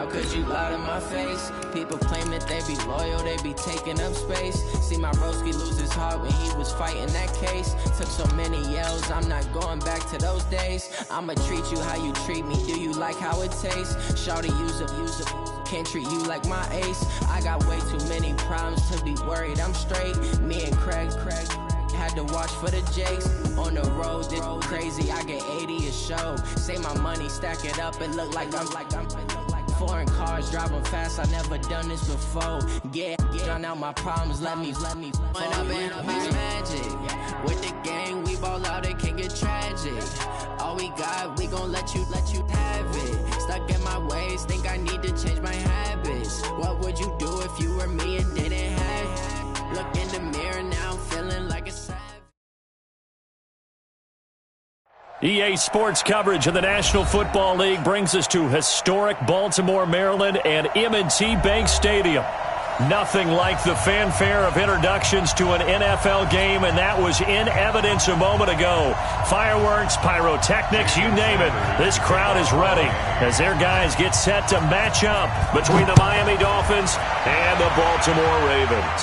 How could you lie to my face? People claim that they be loyal, they be taking up space. See my broski lose his heart when he was fighting that case. Took so many yells, I'm not going back to those days. I'ma treat you how you treat me, do you like how it tastes? Shawty, use a can't treat you like my ace. I got way too many problems to be worried, I'm straight. Me and Craig had to watch for the Jakes. On the road, this crazy, I get 80 a show. Say my money, stack it up, and look like I'm foreign cars, driving fast, I never done this before. Yeah, drown out my problems, let me When I've been magic. With the gang, we ball out, it can get tragic. All we got, we gon' let you have it. Stuck in my ways, think I need to change my habits. What would you do if you were me and didn't have it? Look in the mirror now, I'm feeling like a savage. EA Sports coverage of the National Football League brings us to historic Baltimore, Maryland, and M&T Bank Stadium. Nothing like the fanfare of introductions to an NFL game, and that was in evidence a moment ago. Fireworks, pyrotechnics, you name it. This crowd is ready as their guys get set to match up between the Miami Dolphins and the Baltimore Ravens.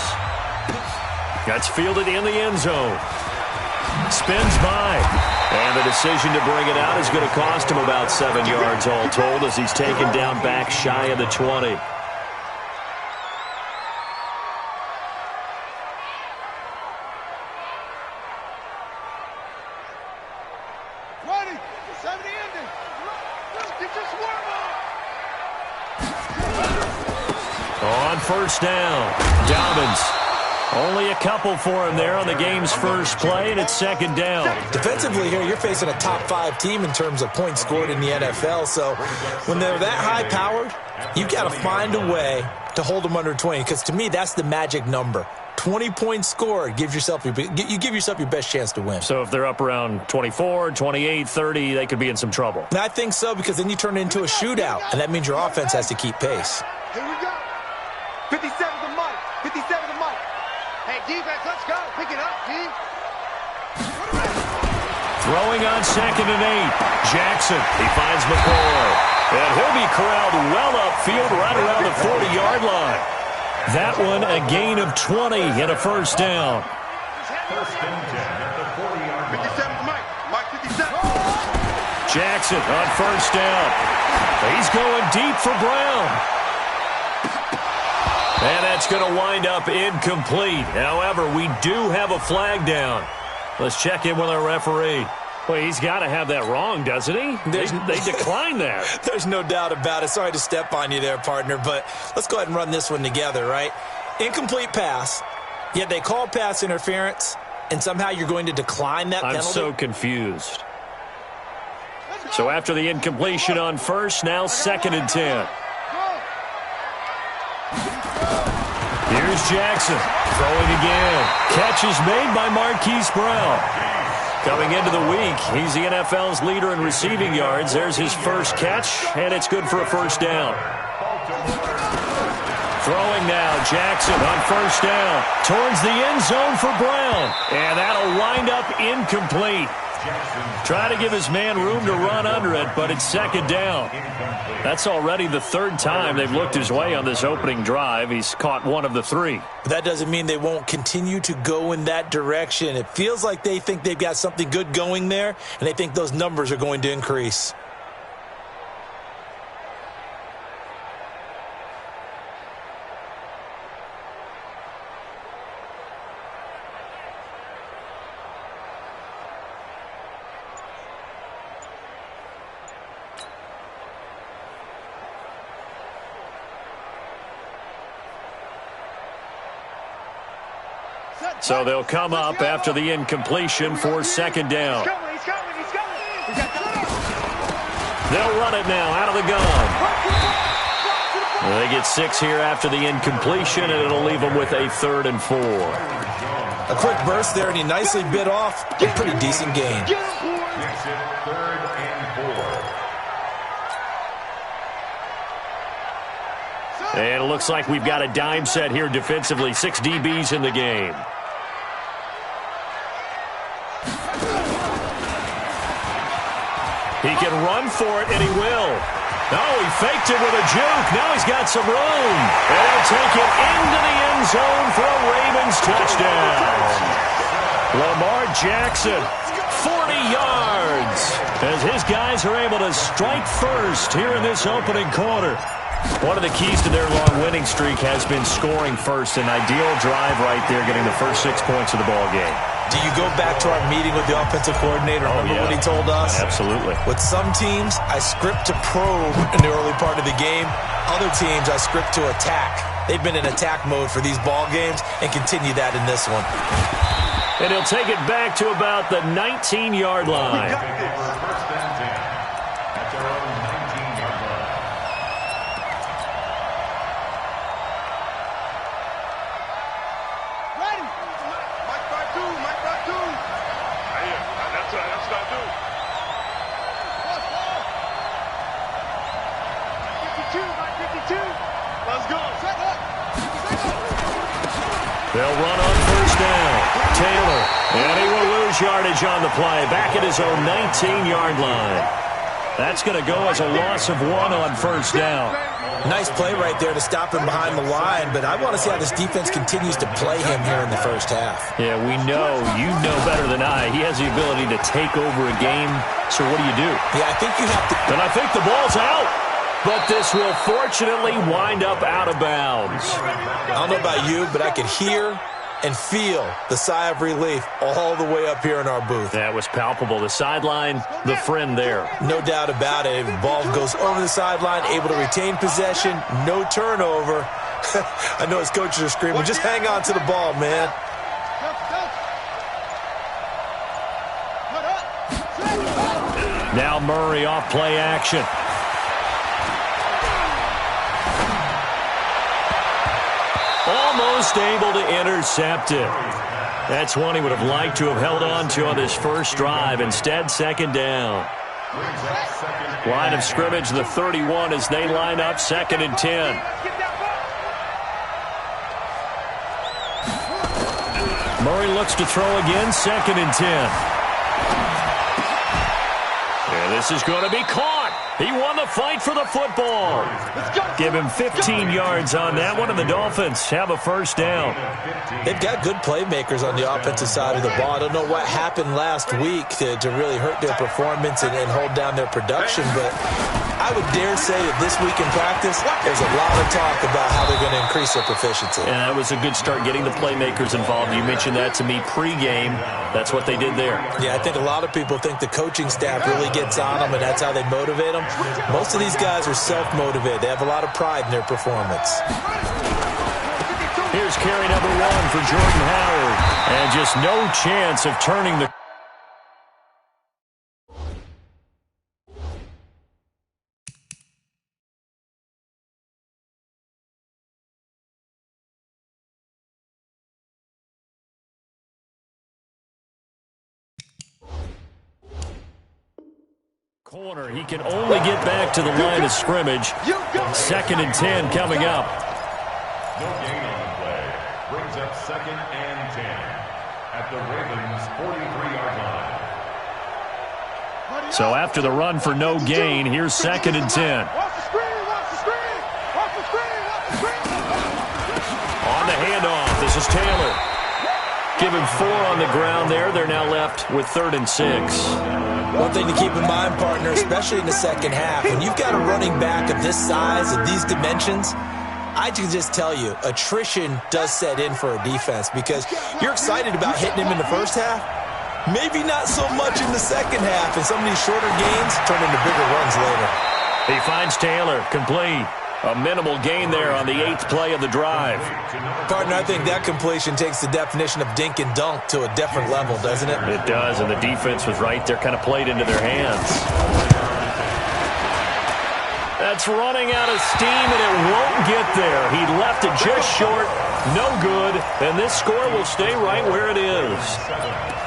That's fielded in the end zone. Spins by. And the decision to bring it out is going to cost him about 7 yards all told as he's taken down back shy of the 20. On first down, Dobbins. Only a couple for him there on the game's first play, and it's second down. Defensively here, you're facing a top-5 team in terms of points scored in the NFL, so when they're that high-powered, you got to find a way to hold them under 20, because to me, that's the magic number. 20 points scored, you give yourself your best chance to win. So if they're up around 24, 28, 30, they could be in some trouble. And I think so, because then you turn it into a shootout, and that means your offense has to keep pace. Here we go. 57 to Mike. 57 to Mike. Hey, defense, let's go. Pick it up, G. Throwing on 2nd and 8. Jackson, he finds McCoy. And he'll be corralled well upfield right around the 40-yard line. That one a gain of 20 and a first down. First and 10 at the 40-yard line. 57 to Mike. Mike 57. Jackson on first down. He's going deep for Brown. And that's going to wind up incomplete. However, we do have a flag down. Let's check in with our referee. Well, he's got to have that wrong, doesn't he? They declined that. There's no doubt about it. Sorry to step on you there, partner, but let's go ahead and run this one together, right? Incomplete pass, yet they call pass interference, and somehow you're going to decline that penalty? I'm so confused. So after the incompletion on first, now 2nd and 10. Here's Jackson, throwing again. Catch is made by Marquise Brown. Coming into the week, he's the NFL's leader in receiving yards. There's his first catch, and it's good for a first down. Throwing now, Jackson on first down. Towards the end zone for Brown. And that'll wind up incomplete. Try to give his man room to run under it, but it's 2nd down. That's already the 3rd time they've looked his way on this opening drive. He's caught one of the 3. But that doesn't mean they won't continue to go in that direction. It feels like they think they've got something good going there, and they think those numbers are going to increase. So they'll come up after the incompletion for 2nd down. They'll run it now out of the gun. They get 6 here after the incompletion, and it'll leave them with a 3rd and 4. A quick burst there, and he nicely bit off a pretty decent gain. And it looks like we've got a dime set here defensively. 6 DBs in the game. He can run for it, and he will. Oh, he faked it with a juke. Now he's got some room. And he'll take it into the end zone for a Ravens touchdown. Lamar Jackson, 40 yards, as his guys are able to strike first here in this opening quarter. One of the keys to their long winning streak has been scoring first. An ideal drive right there, getting the first 6 points of the ball game. Do you go back to our meeting with the offensive coordinator? Remember what he told us? Absolutely. With some teams, I script to probe in the early part of the game. Other teams, I script to attack. They've been in attack mode for these ball games and continue that in this one. And he'll take it back to about the 19-yard line. They'll run on first down. Taylor, and he will lose yardage on the play. Back at his own 19-yard line. That's going to go as a loss of 1 on first down. Nice play right there to stop him behind the line, but I want to see how this defense continues to play him here in the first half. Yeah, we know. You know better than I. He has the ability to take over a game. So what do you do? Yeah, I think you have to. And I think the ball's out. But this will fortunately wind up out of bounds. I don't know about you, but I could hear and feel the sigh of relief all the way up here in our booth. That was palpable. The sideline, the friend there. No doubt about it. The ball goes over the sideline, able to retain possession, no turnover. I know his coaches are screaming, just hang on to the ball, man. Now Murray off play action. Almost able to intercept it. That's one he would have liked to have held on to on this first drive. Instead, second down. Line of scrimmage, the 31 as they line up, 2nd and 10. Murray looks to throw again, 2nd and 10. And this is going to be caught. He won the fight for the football. Give him 15 yards on that one, and the Dolphins have a first down. They've got good playmakers on the offensive side of the ball. I don't know what happened last week to really hurt their performance and hold down their production, but I would dare say that this week in practice, there's a lot of talk about how they're going to increase their proficiency. And that was a good start, getting the playmakers involved. You mentioned that to me pregame. That's what they did there. Yeah, I think a lot of people think the coaching staff really gets on them, and that's how they motivate them. Most of these guys are self-motivated. They have a lot of pride in their performance. Here's carry number 1 for Jordan Howard. And just no chance of turning the... corner. He can only get back to the line of scrimmage. 2nd and 10 coming up. No gain on the play. Brings up 2nd and 10 at the Ravens' 43-yard line. So after the run for no gain, here's 2nd and 10. On the handoff, this is Taylor. Give him 4 on the ground there. They're now left with 3rd and 6. One thing to keep in mind, partner, especially in the second half, when you've got a running back of this size, of these dimensions, I can just tell you, attrition does set in for a defense because you're excited about hitting him in the first half, maybe not so much in the second half, and some of these shorter gains turn into bigger runs later. He finds Taylor, complete. A minimal gain there on the 8th play of the drive. Partner, I think that completion takes the definition of dink and dunk to a different level, doesn't it? It does, and the defense was right there, kind of played into their hands. That's running out of steam, and it won't get there. He left it just short, no good, and this score will stay right where it is.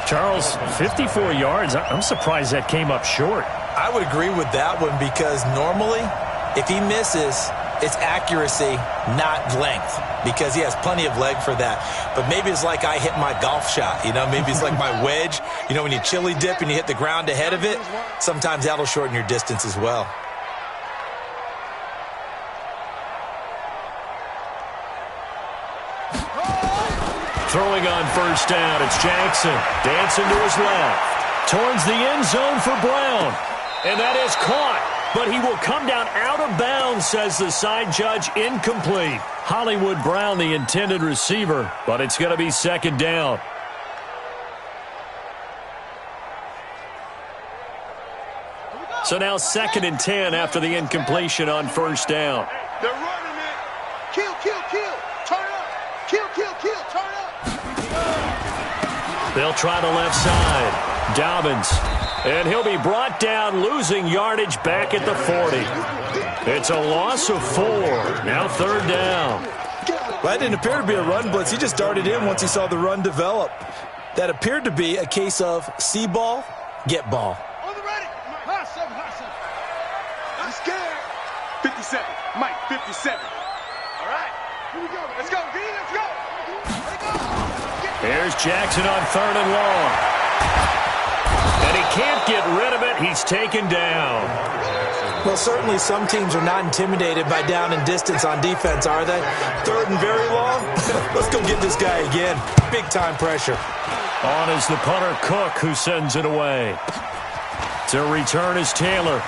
Charles, 54 yards. I'm surprised that came up short. I would agree with that one because normally, if he misses, it's accuracy, not length, because he has plenty of leg for that. But maybe it's like I hit my golf shot, you know, maybe it's like my wedge. You know, when you chili dip and you hit the ground ahead of it, sometimes that'll shorten your distance as well. Throwing on first down, it's Jackson. Dancing to his left. Towards the end zone for Brown. And that is caught. But he will come down out of bounds, says the side judge. Incomplete. Hollywood Brown, the intended receiver. But it's going to be second down. So now 2nd and 10 after the incompletion on first down. They're running it. Kill, kill, kill. Turn up. Kill, kill, kill. Turn up. They'll try the left side. Dobbins. And he'll be brought down, losing yardage back at the 40. It's a loss of 4. Now 3rd down. Well, that didn't appear to be a run blitz. He just darted in once he saw the run develop. That appeared to be a case of see ball, get ball. On the ready. Hot 7, hot 7. I'm scared. 57. Mike, 57. All right. Here we go. Let's go, D. Let's go. Here's Jackson on 3rd and long. And he can't get rid of it. He's taken down. Well, certainly some teams are not intimidated by down and distance on defense, are they? 3rd and very long? Let's go get this guy again. Big-time pressure. On is the punter, Cook, who sends it away. To return is Taylor.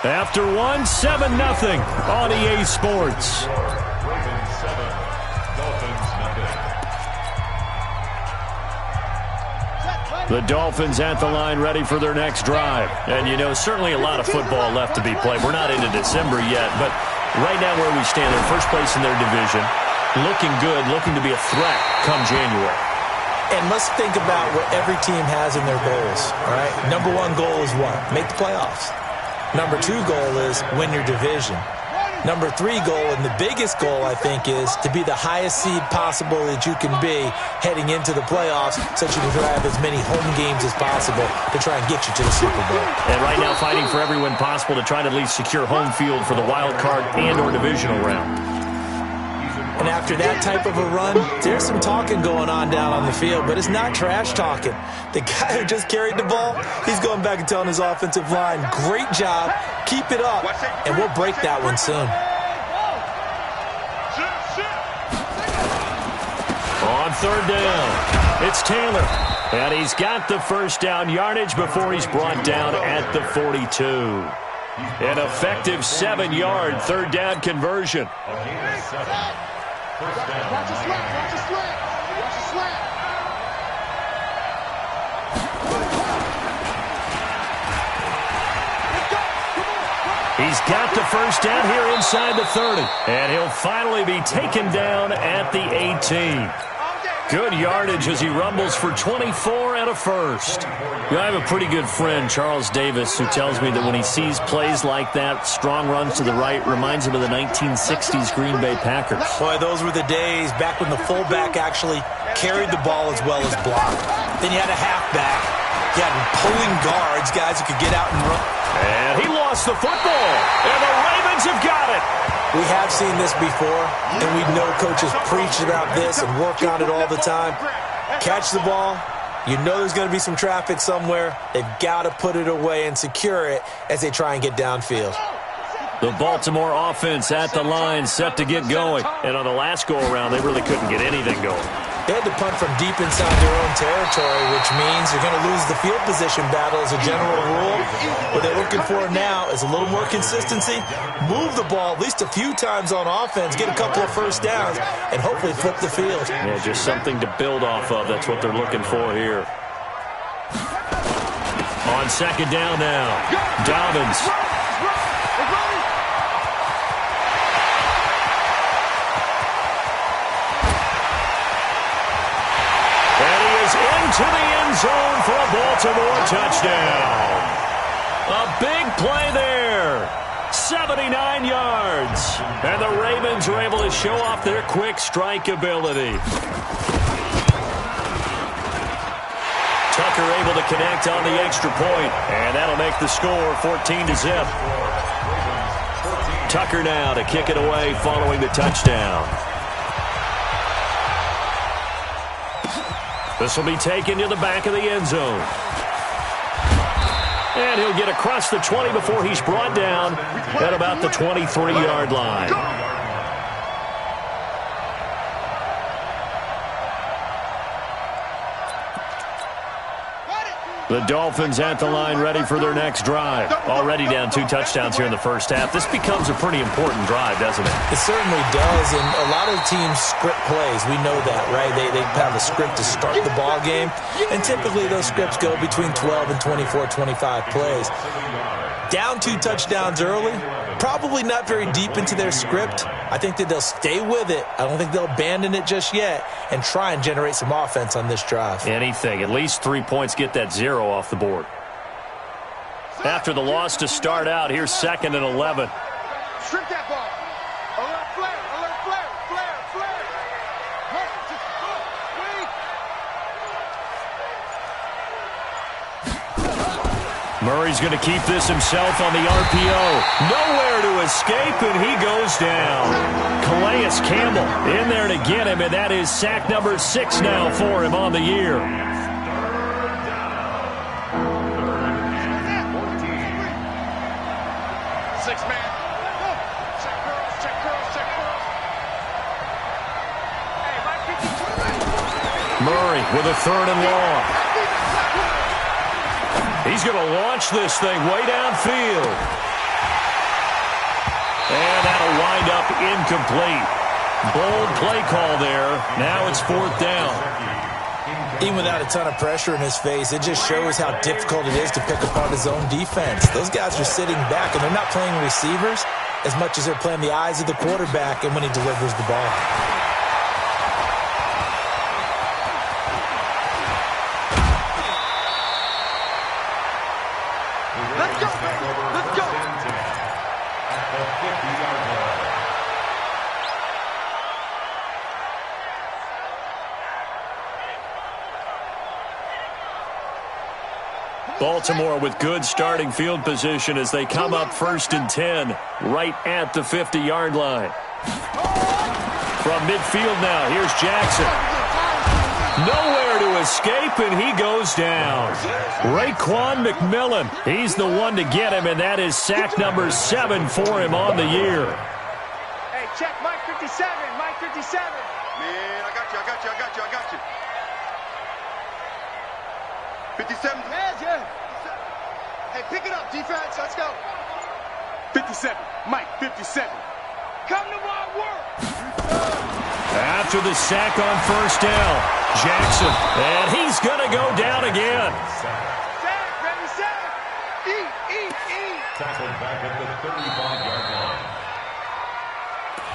After 1, 7-0 on EA Sports. Ravens 7, Dolphins nothing. The Dolphins at the line ready for their next drive. And, you know, certainly a lot of football left to be played. We're not into December yet, but right now where we stand, they're first place in their division. Looking good, looking to be a threat come January. And let's think about what every team has in their goals, all right? Number 1 goal is what? Make the playoffs. Number 2 goal is win your division. Number 3 goal, and the biggest goal, I think, is to be the highest seed possible that you can be heading into the playoffs so that you can have as many home games as possible to try and get you to the Super Bowl. And right now fighting for every win possible to try to at least secure home field for the wild card and or divisional round. And after that type of a run, there's some talking going on down on the field, but it's not trash talking. The guy who just carried the ball, he's going back and telling his offensive line, great job, keep it up, and we'll break that one soon. On 3rd down, it's Taylor. And he's got the first down yardage before he's brought down at the 42. An effective 7-yard 3rd down conversion. A gain of 7. First down. Watch the slant. Watch the slant. Watch the slant. He's got the first down here inside the 30. And he'll finally be taken down at the 18. Good yardage as he rumbles for 24 and a first. I have a pretty good friend, Charles Davis, who tells me that when he sees plays like that, strong runs to the right, reminds him of the 1960s Green Bay Packers. Boy, those were the days back when the fullback actually carried the ball as well as blocked. Then you had a halfback. You had pulling guards, guys who could get out and run. And he lost the football, and the Ravens have got it. We have seen this before, and we know coaches preach about this and work on it all the time. Catch the ball. You know there's going to be some traffic somewhere. They've got to put it away and secure it as they try and get downfield. The Baltimore offense at the line, set to get going. And on the last go-around, they really couldn't get anything going. They had to punt from deep inside their own territory, which means you're going to lose the field position battle as a general rule. What they're looking for now is a little more consistency, move the ball at least a few times on offense, get a couple of first downs, and hopefully flip the field. Yeah, just something to build off of. That's what they're looking for here. On 2nd down now, Dobbins. To the end zone for a Baltimore touchdown. A big play there. 79 yards. And the Ravens are able to show off their quick strike ability. Tucker able to connect on the extra point. And that'll make the score 14-0. Tucker now to kick it away following the touchdown. This will be taken to the back of the end zone. And he'll get across the 20 before he's brought down at about the 23-yard line. The Dolphins at the line ready for their next drive. Already down 2 touchdowns here in the first half. This becomes a pretty important drive, doesn't it? It certainly does, and a lot of teams script plays. We know that, right? They have a script to start the ball game, and typically those scripts go between 12 and 24, 25 plays. Down 2 touchdowns early, probably not very deep into their script. I think that they'll stay with it. I don't think they'll abandon it just yet and try and generate some offense on this drive. Anything. At least 3 points, get that 0 off the board. After the loss to start out, here's 2nd and 11. Strip that ball. Alert flare, alert flare, flare, flare. Just go. Wait. Murray's going to keep this himself on the RPO. Nowhere to escape, and he goes down. Calais Campbell in there to get him, and that is sack number 6 now for him on the year. Murray with a 3rd and long. He's going to launch this thing way downfield. And that'll wind up incomplete. Bold play call there. Now it's 4th down. Even without a ton of pressure in his face, it just shows how difficult it is to pick apart his own defense. Those guys are sitting back, and they're not playing receivers as much as they're playing the eyes of the quarterback and when he delivers the ball. Baltimore with good starting field position as they come up 1st and 10 right at the 50-yard line. From midfield now, here's Jackson. Nowhere to escape, and he goes down. Raekwon McMillan, he's the one to get him, and that is sack number 7 for him on the year. Hey, check Mike 57, Mike 57. Man, I got you. 57. Yeah. Hey, pick it up, defense. Let's go. 57. Mike, 57. Come to my work. After the sack on 1st down, Jackson, and he's going to go down again. Sack, ready, sack. Eat. Tackled back at the 35-yard line.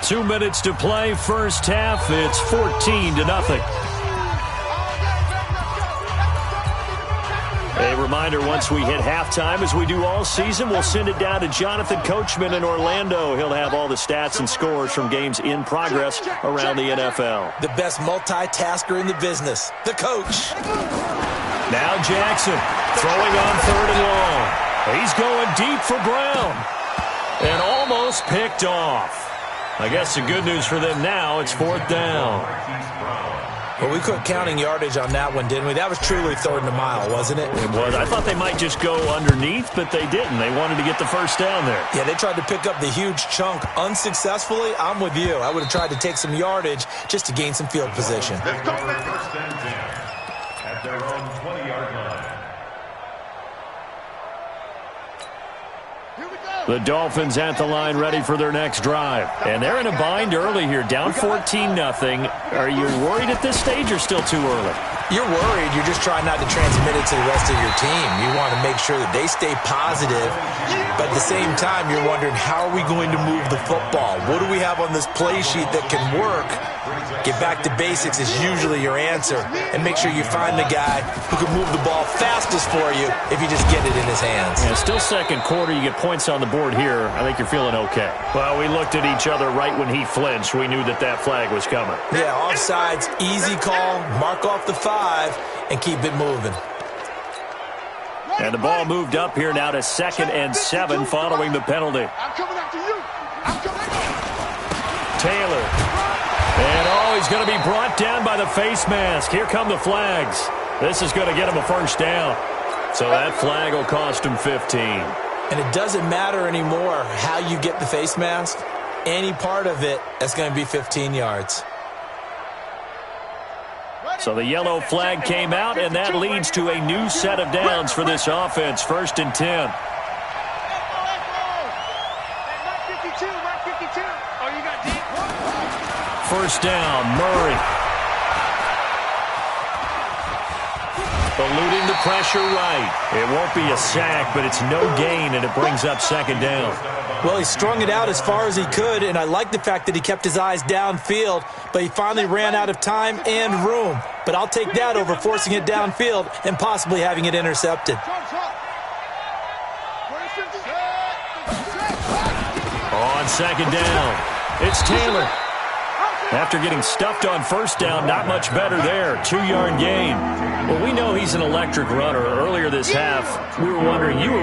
2 minutes to play, first half. It's 14-0. A reminder, once we hit halftime, as we do all season, we'll send it down to Jonathan Coachman in Orlando. He'll have all the stats and scores from games in progress around the NFL. The best multitasker in the business, the coach. Now Jackson throwing on 3rd and long. He's going deep for Brown. And almost picked off. I guess the good news for them now, it's 4th down. Well, we quit counting yardage on that one, didn't we? That was truly 3rd and a mile, wasn't it? It was. I thought they might just go underneath, but they didn't. They wanted to get the 1st down there. Yeah, they tried to pick up the huge chunk unsuccessfully. I'm with you. I would have tried to take some yardage just to gain some field position. Let's go, man. 1st and 10 at their own 20-yard line. The Dolphins at the line ready for their next drive. And they're in a bind early here, down 14-0. Are you worried at this stage or still too early? You're worried. You're just trying not to transmit it to the rest of your team. You want to make sure that they stay positive, but at the same time, you're wondering, how are we going to move the football? What do we have on this play sheet that can work? Get back to basics is usually your answer, and make sure you find the guy who can move the ball fastest for you if you just get it in his hands. Yeah, still 2nd quarter. You get points on the board here. I think you're feeling okay. Well, we looked at each other right when he flinched. We knew that flag was coming. Yeah, offsides, easy call, mark off the 5, and keep it moving. And the ball moved up here now to 2nd and 7 following the penalty. I'm coming after you. Taylor. And he's going to be brought down by the face mask. Here come the flags. This is going to get him a 1st down. So that flag will cost him 15. And it doesn't matter anymore how you get the face mask. Any part of it, that's going to be 15 yards. So the yellow flag came out, and that leads to a new set of downs for this offense. 1st and 10. First down, Murray. Eluding the pressure right. It won't be a sack, but it's no gain, and it brings up 2nd down. Well, he strung it out as far as he could, and I like the fact that he kept his eyes downfield, but he finally ran out of time and room. But I'll take that over forcing it downfield and possibly having it intercepted. On 2nd down, it's Taylor. After getting stuffed on 1st down, not much better there. 2-yard gain. Well, we know he's an electric runner. Earlier this half, you were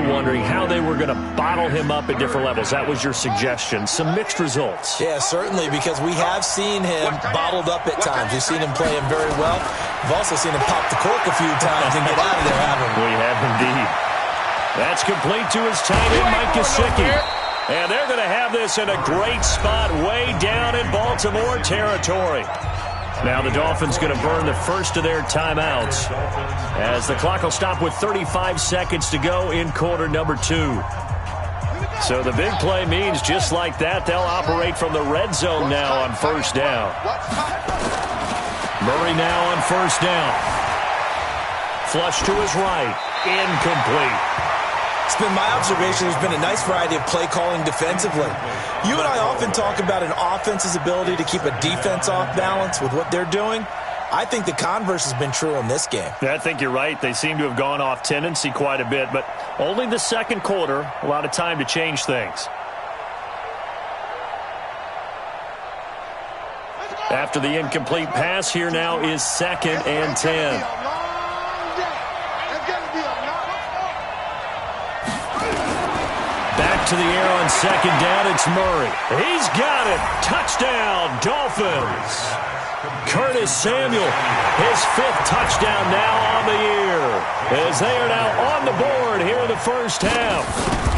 wondering how they were going to bottle him up at different levels. That was your suggestion. Some mixed results. Yeah, certainly, because we have seen him bottled up at times. We've seen him play him very well. We've also seen him pop the cork a few times and get out of there, haven't we? We have indeed. That's complete to his tight end, Mike Gesicki. And they're going to have this in a great spot way down in Baltimore territory. Now the Dolphins going to burn the first of their timeouts as the clock will stop with 35 seconds to go in quarter number 2. So the big play means just like that, they'll operate from the red zone now on 1st down. Murray now on 1st down. Flush to his right. Incomplete. It's been my observation there's been a nice variety of play calling defensively. You and I often talk about an offense's ability to keep a defense off balance with what they're doing. I think the converse has been true in this game. I think you're right. They seem to have gone off tendency quite a bit, but only the 2nd quarter, a lot of time to change things. After the incomplete pass, here now is 2nd and 10. Back to the air on 2nd down, it's Murray. He's got it. Touchdown, Dolphins. Curtis Samuel, his 5th touchdown now on the year, as they are now on the board here in the 1st half.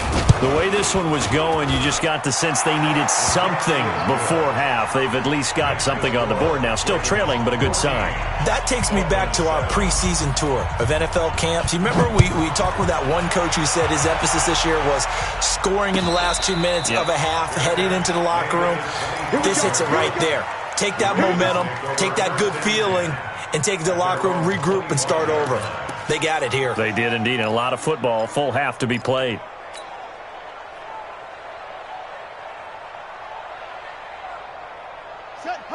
The way this one was going, you just got the sense they needed something before half. They've at least got something on the board now. Still trailing, but a good sign. That takes me back to our preseason tour of NFL camps. You remember we talked with that one coach who said his emphasis this year was scoring in the last 2 minutes of a half, heading into the locker room. This hits it right there. Take that momentum, take that good feeling, and take it to the locker room, regroup, and start over. They got it here. They did indeed, and a lot of football, full half to be played.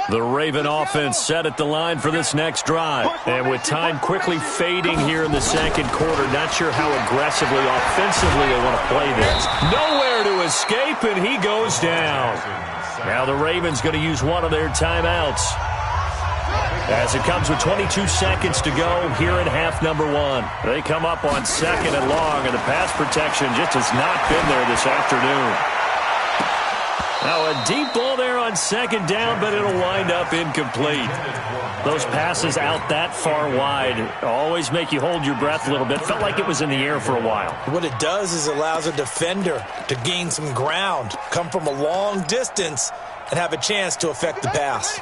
The Raven offense set at the line for this next drive. And with time quickly fading here in the 2nd quarter, not sure how aggressively, offensively they want to play this. Nowhere to escape, and he goes down. Now the Ravens going to use one of their timeouts, as it comes with 22 seconds to go here in half number 1. They come up on 2nd and long, and the pass protection just has not been there this afternoon. Now a deep ball there on 2nd down, but it'll wind up incomplete. Those passes out that far wide always make you hold your breath a little bit. Felt like it was in the air for a while. What it does is allows a defender to gain some ground, come from a long distance, and have a chance to affect the pass.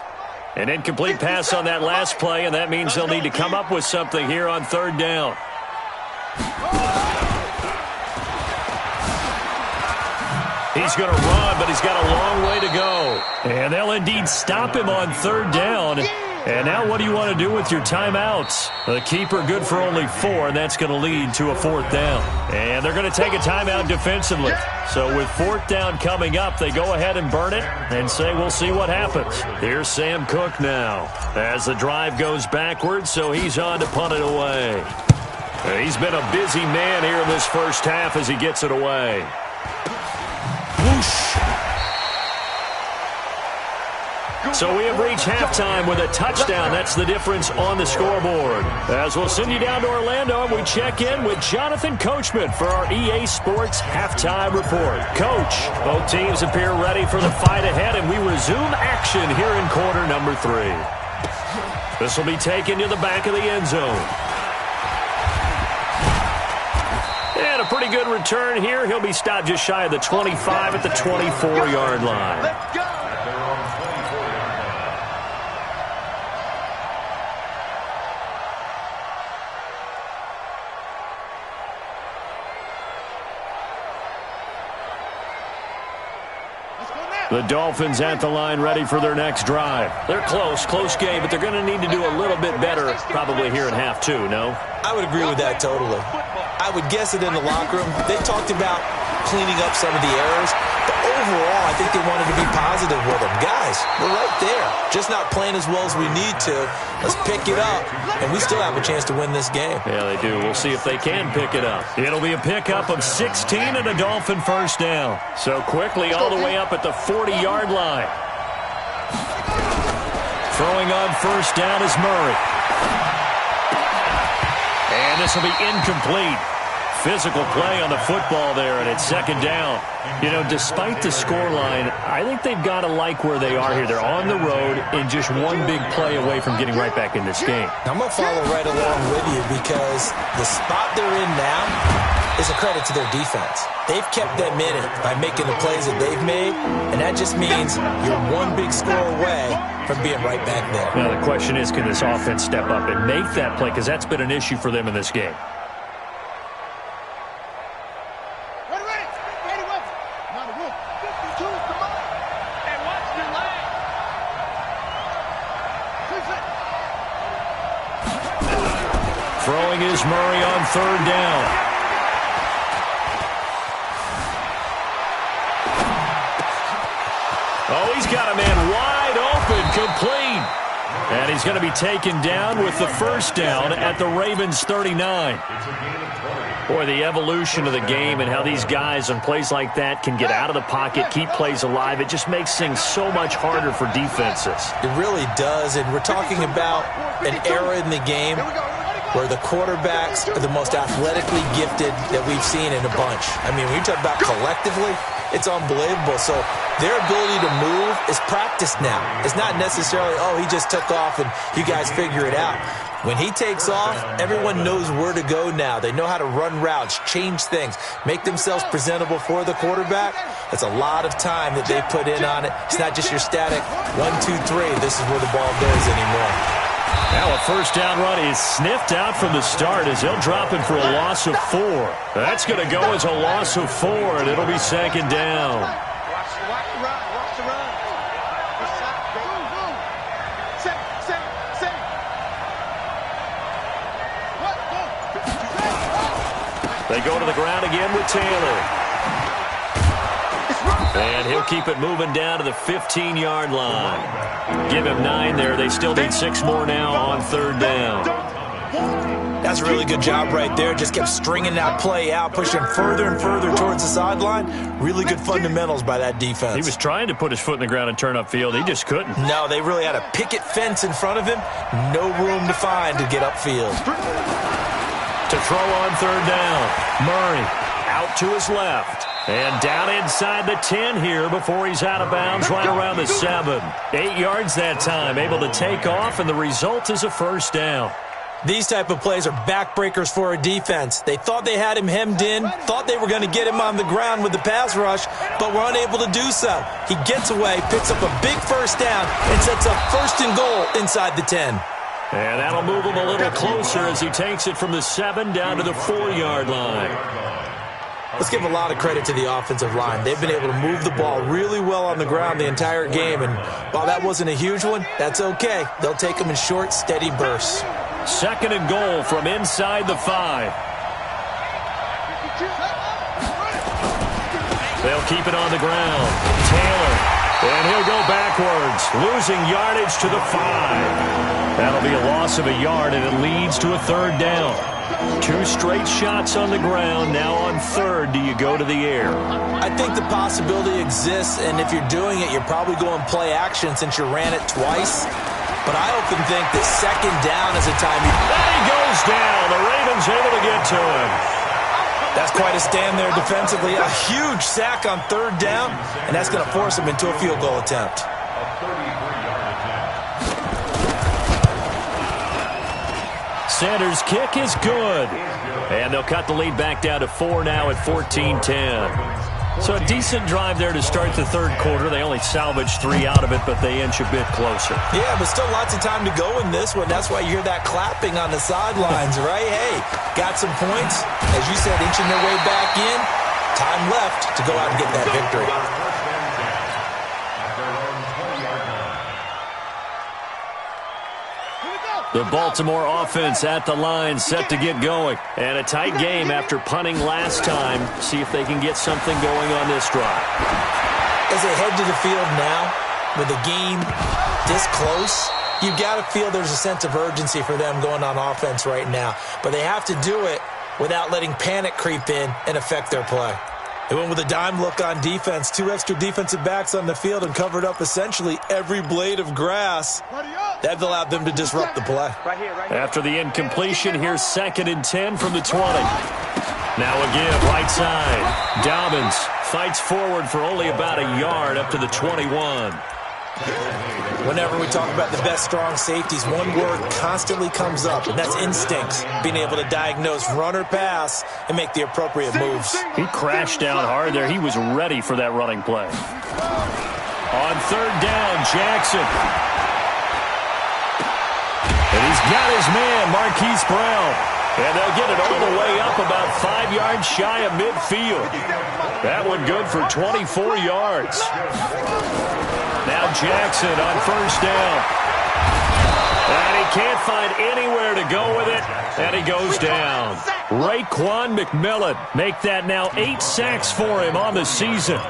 An incomplete pass on that last play, and that means they'll need to come up with something here on 3rd down. He's going to run, but he's got a long way to go. And they'll indeed stop him on 3rd down. And now what do you want to do with your timeouts? The keeper good for only 4, and that's going to lead to a 4th down. And they're going to take a timeout defensively. So with 4th down coming up, they go ahead and burn it and say we'll see what happens. Here's Sam Cook now as the drive goes backwards, so he's on to punt it away. He's been a busy man here in this 1st half as he gets it away. So we have reached halftime with a touchdown. That's the difference on the scoreboard. As we'll send you down to Orlando, and we check in with Jonathan Coachman for our EA Sports Halftime Report. Coach, both teams appear ready for the fight ahead, and we resume action here in quarter number 3. This will be taken to the back of the end zone. And a pretty good return here. He'll be stopped just shy of the 25 at the 24-yard line. Let's go. The Dolphins at the line ready for their next drive. They're close game, but they're going to need to do a little bit better probably here in half two, no? I would agree with that totally. I would guess it in the locker room. They talked about cleaning up some of the errors, but overall, I think they wanted to be positive with them. Guys, we're right there. Just not playing as well as we need to. Let's pick it up, and we still have a chance to win this game. Yeah, they do. We'll see if they can pick it up. It'll be a pickup of 16 and a Dolphin first down. So quickly all the way up at the 40-yard line. Throwing on first down is Murray. And this will be incomplete. Physical play on the football there, and it's second down. You know, despite the scoreline, I think they've got to like where they are here. They're on the road and just one big play away from getting right back in this game. I'm going to follow right along with you because the spot they're in now is a credit to their defense. They've kept them in it by making the plays that they've made, and that just means you're one big score away from being right back there. Now, the question is, can this offense step up and make that play? Because that's been an issue for them in this game. Throwing is Murray on third down. Oh, he's got a man wide open, complete. And he's going to be taken down with the first down at the Ravens 39. Boy, the evolution of the game and how these guys on plays like that can get out of the pocket, keep plays alive, it just makes things so much harder for defenses. It really does, and we're talking about an era in the game where the quarterbacks are the most athletically gifted that we've seen in a bunch. I mean, when you talk about collectively, it's unbelievable. So their ability to move is practiced now. It's not necessarily, oh, he just took off and you guys figure it out. When he takes off, everyone knows where to go now. They know how to run routes, change things, make themselves presentable for the quarterback. That's a lot of time that they put in on it. It's not just your static 1, 2, 3. This is where the ball goes anymore. Now a first down run is sniffed out from the start as they'll drop him for a loss of 4. That's going to go as a loss of 4, and it'll be second down. Watch the run. They go to the ground again with Taylor. And he'll keep it moving down to the 15-yard line. Give him 9 there. They still need 6 more now on third down. That's a really good job right there. Just kept stringing that play out, pushing further and further towards the sideline. Really good fundamentals by that defense. He was trying to put his foot in the ground and turn upfield. He just couldn't. No, they really had a picket fence in front of him. No room to find to get upfield. To throw on third down. Murray out to his left. And down inside the 10 here before he's out of bounds right around the 7. 8 yards that time, able to take off, and the result is a first down. These type of plays are backbreakers for a defense. They thought they had him hemmed in, thought they were going to get him on the ground with the pass rush, but were unable to do so. He gets away, picks up a big first down, and sets up first and goal inside the 10. And that'll move him a little closer as he takes it from the 7 down to the 4-yard line. Let's give a lot of credit to the offensive line. They've been able to move the ball really well on the ground the entire game, and while that wasn't a huge one, that's okay. They'll take them in short, steady bursts. Second and goal from inside the 5. They'll keep it on the ground. Taylor, and he'll go backwards, losing yardage to the 5. That'll be a loss of a yard, and it leads to a third down. 2 straight shots on the ground. Now on third, do you go to the air? I think the possibility exists, and if you're doing it, you're probably going play action since you ran it twice. But I often think that second down is a time you... And he goes down. The Ravens able to get to him. That's quite a stand there defensively. A huge sack on third down, and that's going to force him into a field goal attempt. Sanders' kick is good. And they'll cut the lead back down to 4 now at 14-10. So a decent drive there to start the third quarter. They only salvaged 3 out of it, but they inch a bit closer. Yeah, but still lots of time to go in this one. That's why you hear that clapping on the sidelines, right? Hey, got some points. As you said, inching their way back in. Time left to go out and get that victory. The Baltimore offense at the line, set to get going. And a tight game after punting last time. See if they can get something going on this drive. As they head to the field now, with the game this close, you've got to feel there's a sense of urgency for them going on offense right now. But they have to do it without letting panic creep in and affect their play. They went with a dime look on defense. 2 extra defensive backs on the field and covered up essentially every blade of grass. That allowed them to disrupt the play. Right here. After the incompletion, here's 2nd and 10 from the 20. Now again, right side. Dobbins fights forward for only about a yard up to the 21. Whenever we talk about the best strong safeties, one word constantly comes up, and that's instincts. Being able to diagnose run or pass and make the appropriate moves. He crashed down hard there. He was ready for that running play. On 3rd down, Jackson. And he's got his man, Marquise Brown. And they'll get it all the way up about 5 yards shy of midfield. That one good for 24 yards. Now Jackson on 1st down. And he can't find anywhere to go with it. And he goes down. Raekwon McMillan make that now 8 sacks for him on the season.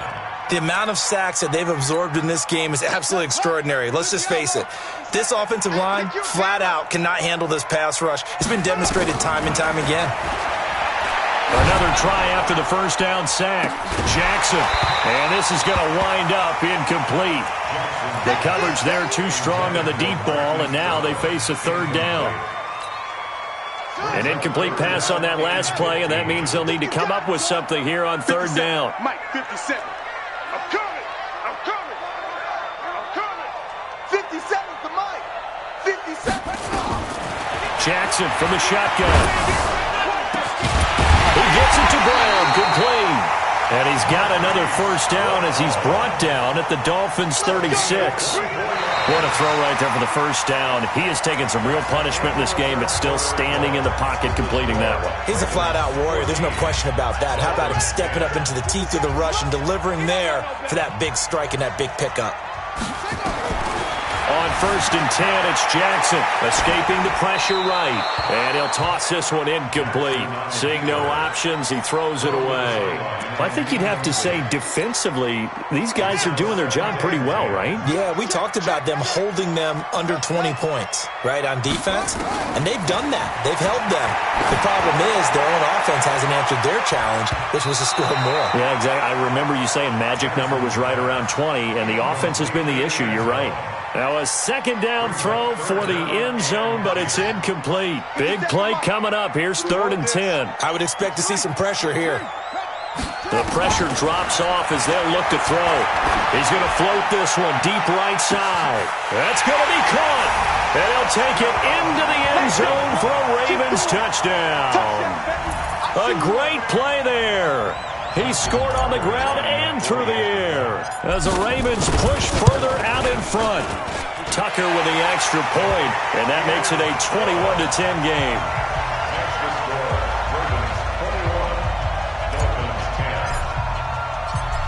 The amount of sacks that they've absorbed in this game is absolutely extraordinary. Let's just face it. This offensive line, flat out, cannot handle this pass rush. It's been demonstrated time and time again. Another try after the 1st down sack. Jackson. And this is going to wind up incomplete. The coverage there too strong on the deep ball, and now they face a 3rd down. An incomplete pass on that last play, and that means they'll need to come up with something here on 3rd down. Mike, 57. I'm coming. 57 to Mike. 57. Jackson from the shotgun. He gets it to Brown. Good play. And he's got another 1st down as he's brought down at the Dolphins' 36. What a throw right there for the 1st down. He has taken some real punishment in this game, but still standing in the pocket completing that one. He's a flat-out warrior. There's no question about that. How about him stepping up into the teeth of the rush and delivering there for that big strike and that big pickup? On 1st and 10, it's Jackson escaping the pressure right. And he'll toss this one incomplete. Seeing no options, he throws it away. I think you'd have to say defensively, these guys are doing their job pretty well, right? Yeah, we talked about them holding them under 20 points, right, on defense. And they've done that. They've held them. The problem is their own offense hasn't answered their challenge, which was to score more. Yeah, exactly. I remember you saying magic number was right around 20, and the offense has been the issue. You're right. Now a 2nd down throw for the end zone, but it's incomplete. Big play coming up. Here's 3rd and 10. I would expect to see some pressure here. The pressure drops off as they'll look to throw. He's going to float this one deep right side. That's going to be caught. And he'll take it into the end zone for a Ravens touchdown. A great play there. He scored on the ground and through the air as the Ravens push further out in front. Tucker with the extra point, and that makes it a 21-10 game. Extra score, Ravens 21, Dolphins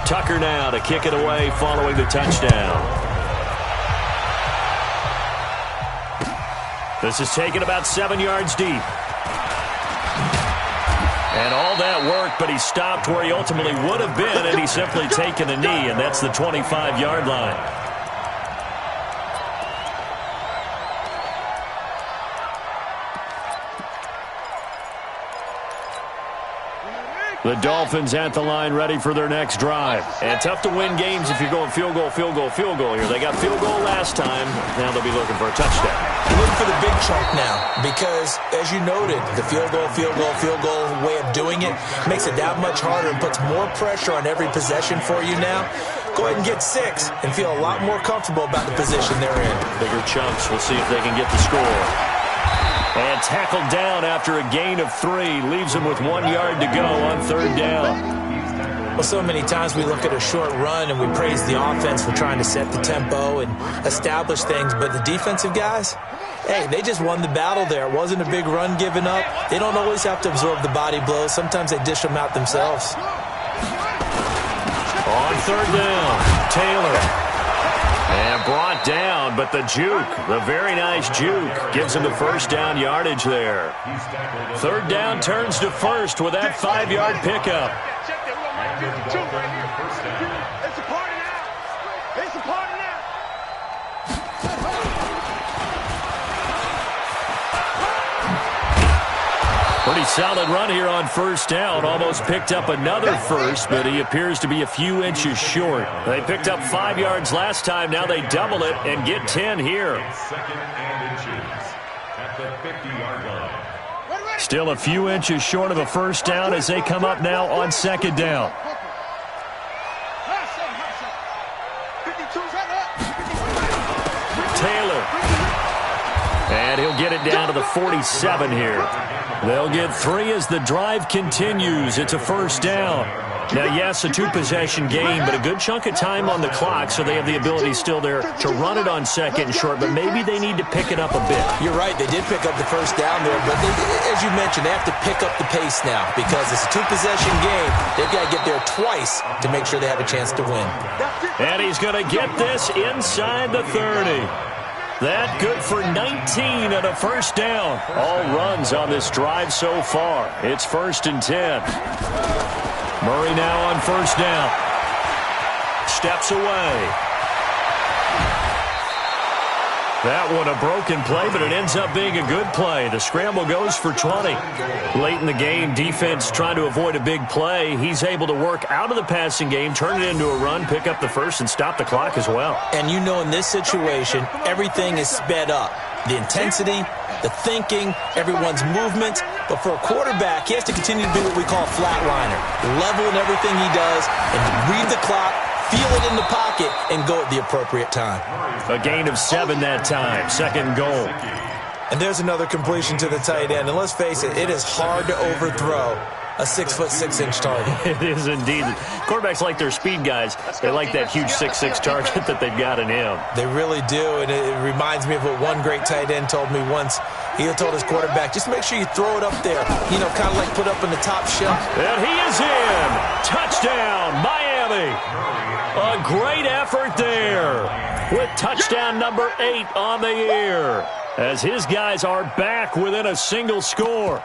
10. Tucker now to kick it away following the touchdown. This is taken about 7 yards deep. And all that work, but he stopped where he ultimately would have been, and he's simply taken a knee, and that's the 25-yard line. The Dolphins at the line ready for their next drive. And tough to win games if you're going field goal here. They got field goal last time. Now they'll be looking for a touchdown. You're looking for the big chunk now because, as you noted, the field goal way of doing it makes it that much harder and puts more pressure on every possession for you now. Go ahead and get 6 and feel a lot more comfortable about the position they're in. Bigger chunks. We'll see if they can get the score. And tackled down after a gain of 3. Leaves him with 1 yard to go on 3rd down. Well, so many times we look at a short run and we praise the offense for trying to set the tempo and establish things. But the defensive guys, hey, they just won the battle there. It wasn't a big run given up. They don't always have to absorb the body blows. Sometimes they dish them out themselves. On 3rd down, Taylor. And brought down, but the juke, the very nice juke, gives him the first down yardage there. Third down turns to first with that 5-yard pickup. It's a party now. It's a party now. Pretty solid run here on first down. Almost picked up another first, but he appears to be a few inches short. They picked up 5 yards last time. Now they double it and get 10 here. Second and inches at the 50-yard line. Still a few inches short of a first down as they come up now on second down. Taylor. And he'll get it down to the 47 here. They'll get 3 as the drive continues. It's a first down. Now, yes, a 2-possession game, but a good chunk of time on the clock, so they have the ability still there to run it on second and short, but maybe they need to pick it up a bit. You're right. They did pick up the first down there, but as you mentioned, they have to pick up the pace now because it's a 2-possession game. They've got to get there twice to make sure they have a chance to win. And he's going to get this inside the 30. That good for 19 and a first down. All runs on this drive so far. It's 1st and 10. Murray now on first down. Steps away. That one a broken play, but it ends up being a good play. The scramble goes for 20. Late in the game, defense trying to avoid a big play. He's able to work out of the passing game, turn it into a run, pick up the first, and stop the clock as well. And you know in this situation, everything is sped up. The intensity, the thinking, everyone's movement. But for a quarterback, he has to continue to be what we call a flatliner. Level in everything he does and read the clock, feel it in the pocket, and go at the appropriate time. A gain of 7 that time. Second goal. And there's another completion to the tight end. And let's face it, it is hard to overthrow a 6'6" target. It is indeed. Quarterbacks like their speed guys. They like that huge 6'6" target that they've got in him. They really do, and it reminds me of what one great tight end told me once. He told his quarterback, just make sure you throw it up there, you know, kind of like put up in the top shelf. And he is in. Touchdown, Miami. A great effort there with touchdown number 8 on the year as his guys are back within a single score.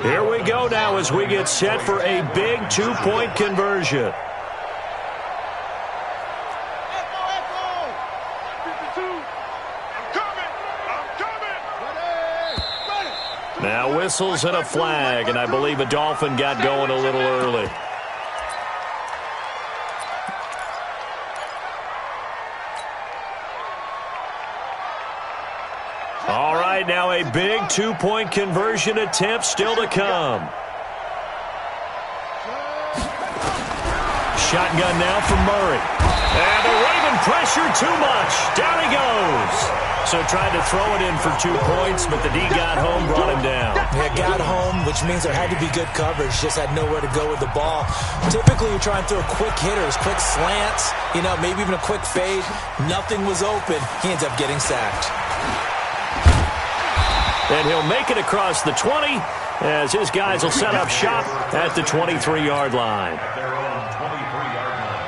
Here we go now as we get set for a big 2-point conversion. Now whistles and a flag, and I believe a Dolphin got going a little early. All right, now a big 2-point conversion attempt still to come. Shotgun now from Murray. And the Raven pressure too much. Down he goes. So tried to throw it in for 2 points, but the D got home, brought him down. Yeah, got home, which means there had to be good coverage. Just had nowhere to go with the ball. Typically, you try and throw quick hitters, quick slants, you know, maybe even a quick fade. Nothing was open. He ends up getting sacked. And he'll make it across the 20 as his guys will set up shop at the 23-yard line. Their own 23-yard line.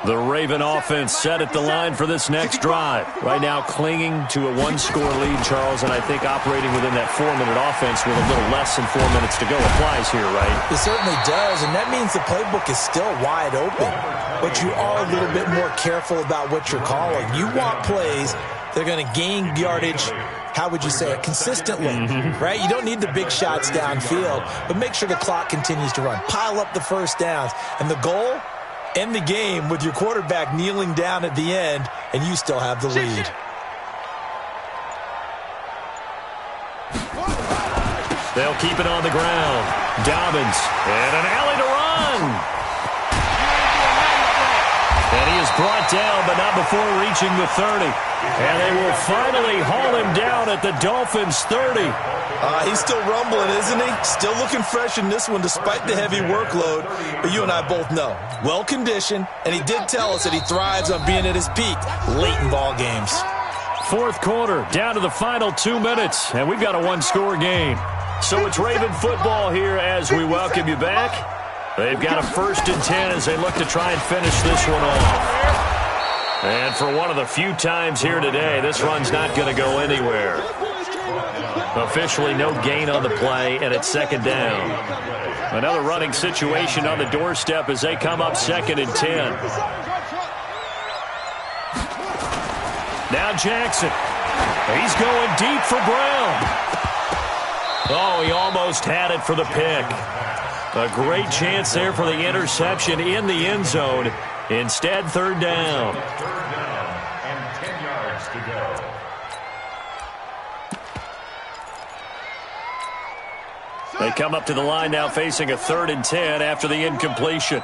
The Raven offense set at the line for this next drive. Right now clinging to a 1-score lead, Charles, and I think operating within that 4-minute offense with a little less than 4 minutes to go applies here, right? It certainly does, and that means the playbook is still wide open. But you are a little bit more careful about what you're calling. You want plays that are going to gain yardage, how would you say it, consistently, right? You don't need the big shots downfield, but make sure the clock continues to run. Pile up the first downs. And the goal? End the game with your quarterback kneeling down at the end, and you still have the lead. They'll keep it on the ground. Dobbins, and an alley to run. And he is brought down, but not before reaching the 30. And they will finally haul him down at the Dolphins' 30. He's still rumbling, isn't he? Still looking fresh in this one despite the heavy workload. But you and I both know, well-conditioned, and he did tell us that he thrives on being at his peak late in ball games. fourth quarter, down to the final 2 minutes, and we've got a one-score game. So it's Raven football here as we welcome you back. They've got a 1st and 10 as they look to try and finish this one off. And for one of the few times here today, this run's not going to go anywhere. Officially no gain on the play, and it's 2nd down. Another running situation on the doorstep as they come up 2nd and 10. Now Jackson. He's going deep for Brown. Oh, he almost had it for the pick. A great chance there for the interception in the end zone. Instead, 3rd down. 3rd down and 10 yards to go. They come up to the line now facing a 3rd and 10 after the incompletion.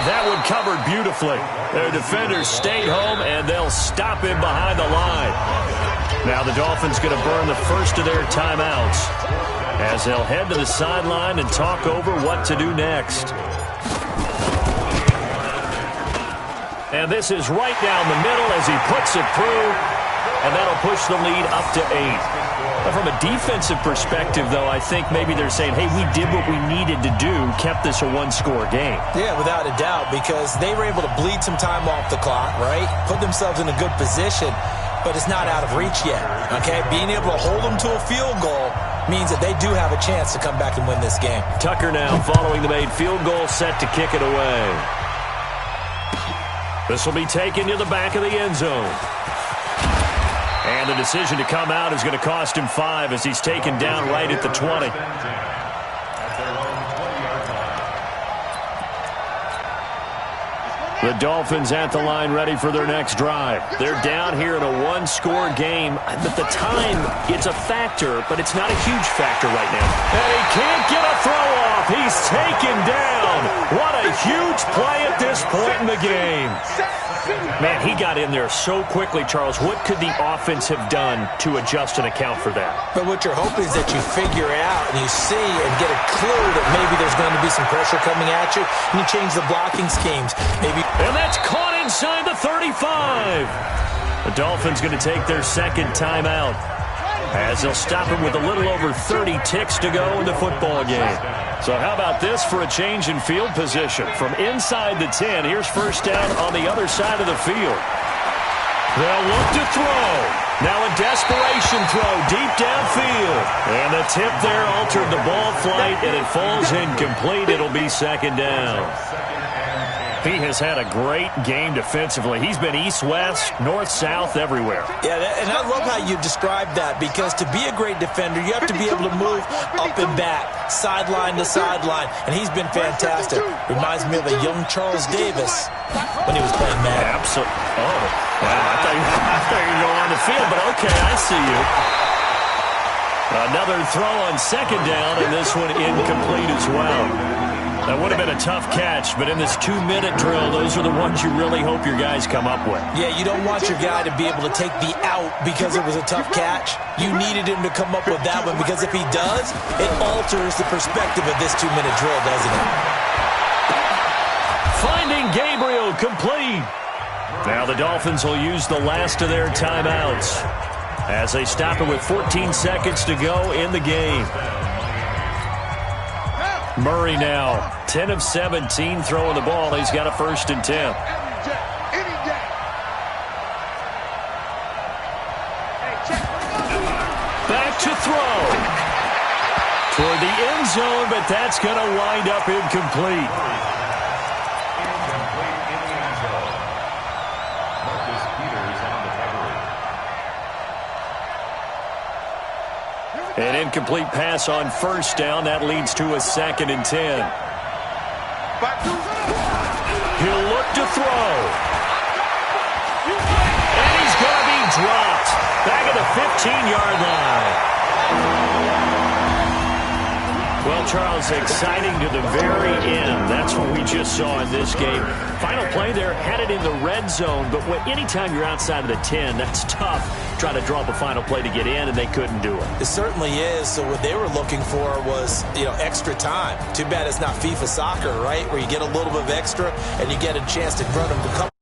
That one covered beautifully. Their defenders stayed home, and they'll stop him behind the line. Now the Dolphins going to burn the first of their timeouts as they'll head to the sideline and talk over what to do next. And this is right down the middle as he puts it through, and that'll push the lead up to 8. From a defensive perspective, though, I think maybe they're saying, hey, we did what we needed to do, kept this a one-score game. Yeah, without a doubt, because they were able to bleed some time off the clock, right? Put themselves in a good position, but it's not out of reach yet, okay? Being able to hold them to a field goal means that they do have a chance to come back and win this game. Tucker now following the made field goal, set to kick it away. This will be taken to the back of the end zone. And the decision to come out is going to cost him 5 as he's taken down right at the 20. The Dolphins at the line ready for their next drive. They're down here in a one-score game. But the time, it's a factor, but it's not a huge factor right now. And he can't get a throw off. He's taken down. What a huge play at this point in the game. Man, he got in there so quickly, Charles. What could the offense have done to adjust and account for that? But what you're hoping is that you figure out and you see and get a clue that maybe there's going to be some pressure coming at you, and you change the blocking schemes. And that's caught inside the 35. The Dolphins going to take their 2nd timeout as they'll stop him with a little over 30 ticks to go in the football game. So how about this for a change in field position? From inside the 10, here's 1st down on the other side of the field. They'll look to throw. Now a desperation throw deep downfield. And the tip there altered the ball flight, and it falls incomplete. It'll be 2nd down. He has had a great game defensively. He's been east-west, north-south, everywhere. Yeah, and I love how you describe that, because to be a great defender, you have to be able to move up and back, sideline to sideline, and he's been fantastic. Reminds me of a young Charles Davis when he was playing Madden. Absolutely. Oh, wow. I thought you were going on the field, but okay, I see you. Another throw on 2nd down, and this one incomplete as well. That would have been a tough catch, but in this 2-minute drill, those are the ones you really hope your guys come up with. Yeah, you don't want your guy to be able to take the out because it was a tough catch. You needed him to come up with that one, because if he does, it alters the perspective of this 2-minute drill, doesn't it? Finding Gabriel complete. Now the Dolphins will use the last of their timeouts as they stop it with 14 seconds to go in the game. Murray now, 10 of 17 throwing the ball. He's got a 1st and 10. Back to throw. Toward the end zone, but that's going to wind up incomplete. An incomplete pass on 1st down. That leads to a 2nd and 10. He'll look to throw. And he's going to be dropped. Back at the 15-yard line. Well, Charles, exciting to the very end. That's what we just saw in this game. Final play there, had it in the red zone, but anytime you're outside of the 10, that's tough. Try to draw up a final play to get in, and they couldn't do it. It certainly is. So what they were looking for was, extra time. Too bad it's not FIFA soccer, right, where you get a little bit of extra and you get a chance to run them a couple